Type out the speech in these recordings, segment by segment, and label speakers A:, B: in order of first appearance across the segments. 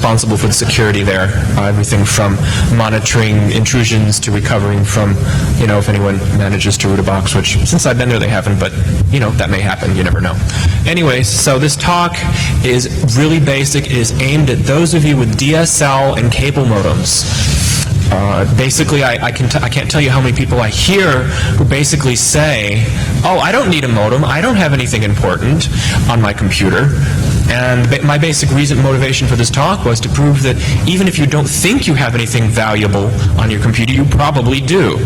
A: responsible for the security there. Everything from monitoring intrusions to recovering from, if anyone manages to root a box, which since I've been there they haven't, but that may happen, you never know. Anyways, so this talk is really basic. It is aimed at those of you with DSL and cable modems. Basically, I can't tell you how many people I hear who basically say, oh, I don't need a modem, I don't have anything important on my computer. And my basic motivation for this talk was to prove that even if you don't think you have anything valuable on your computer, you probably do.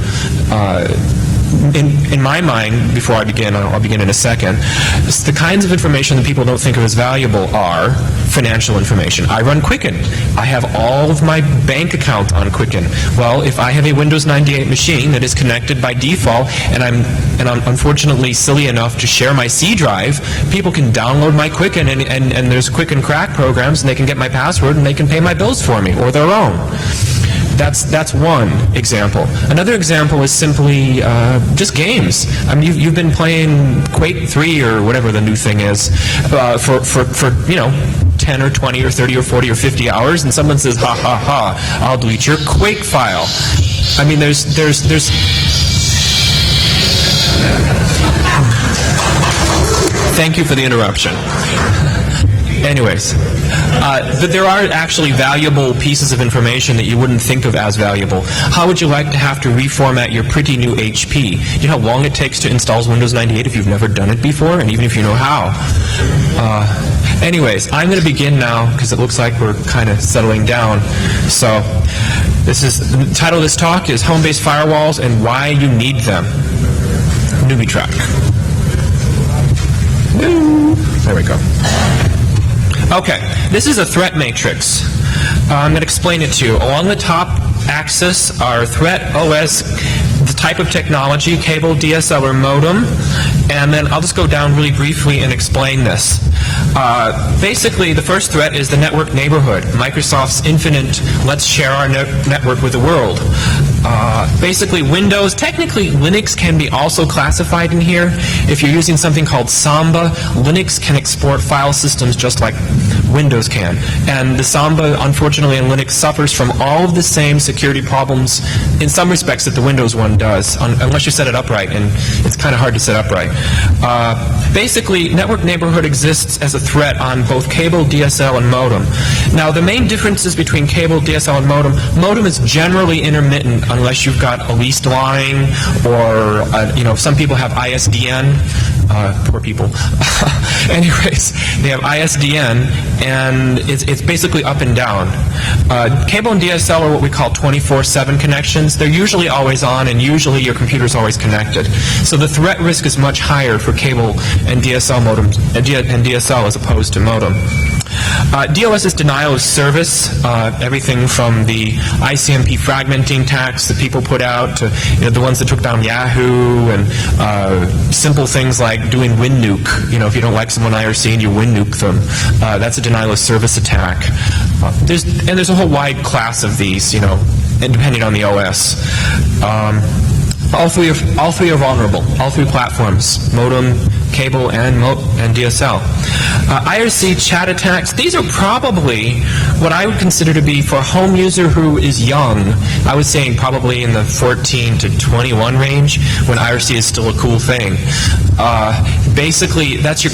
A: In my mind, before I begin, I'll begin in a second, the kinds of information that people don't think of as valuable are financial information. I run Quicken. I have all of my bank account on Quicken. Well, if I have a Windows 98 machine that is connected by default, and I'm unfortunately silly enough to share my C drive, people can download my Quicken, and there's Quicken crack programs, and they can get my password, and they can pay my bills for me, or their own. That's one example. Another example is simply just games. I mean, you've been playing Quake 3 or whatever the new thing is for 10 or 20 or 30 or 40 or 50 hours, and someone says, ha ha ha, I'll delete your Quake file. I mean, there's Thank you for the interruption. Anyways, but there are actually valuable pieces of information that you wouldn't think of as valuable. How would you like to have to reformat your pretty new HP? You know how long it takes to install Windows 98 if you've never done it before, and even if you know how? Anyways, I'm going to begin now because it looks like we're kind of settling down. So, the title of this talk is Home-Based Firewalls and Why You Need Them. Newbie track. There we go. Okay, this is a threat matrix. I'm going to explain it to you. Along the top axis are threat, OS, the type of technology, cable, DSL, or modem, and then I'll just go down really briefly and explain this. Basically, the first threat is the network neighborhood. Microsoft's infinite, let's share our network with the world. Basically, Windows, technically Linux can be also classified in here. If you're using something called Samba, Linux can export file systems just like Windows can. And the Samba, unfortunately, in Linux suffers from all of the same security problems in some respects that the Windows one does, unless you set it up right, and it's kind of hard to set up right. Basically, network neighborhood exists as a threat on both cable, DSL, and modem. Now, the main differences between cable, DSL, and modem is generally intermittent unless you've got a leased line, or some people have ISDN. Poor people. Anyways, they have ISDN, and it's basically up and down. Cable and DSL are what we call 24/7 connections. They're usually always on, and usually your computer's always connected. So the threat risk is much higher for cable and DSL modems, and DSL as opposed to modem. DOS is denial of service, everything from the ICMP fragmenting attacks that people put out to the ones that took down Yahoo, and simple things like doing WinNuke. If you don't like someone IRC and you WinNuke them, that's a denial of service attack. There's a whole wide class of these, and depending on the OS. All three are vulnerable. All three platforms: modem, cable, and DSL. IRC chat attacks, these are probably what I would consider to be, for a home user who is young, I was saying probably in the 14 to 21 range, when IRC is still a cool thing. Basically, that's your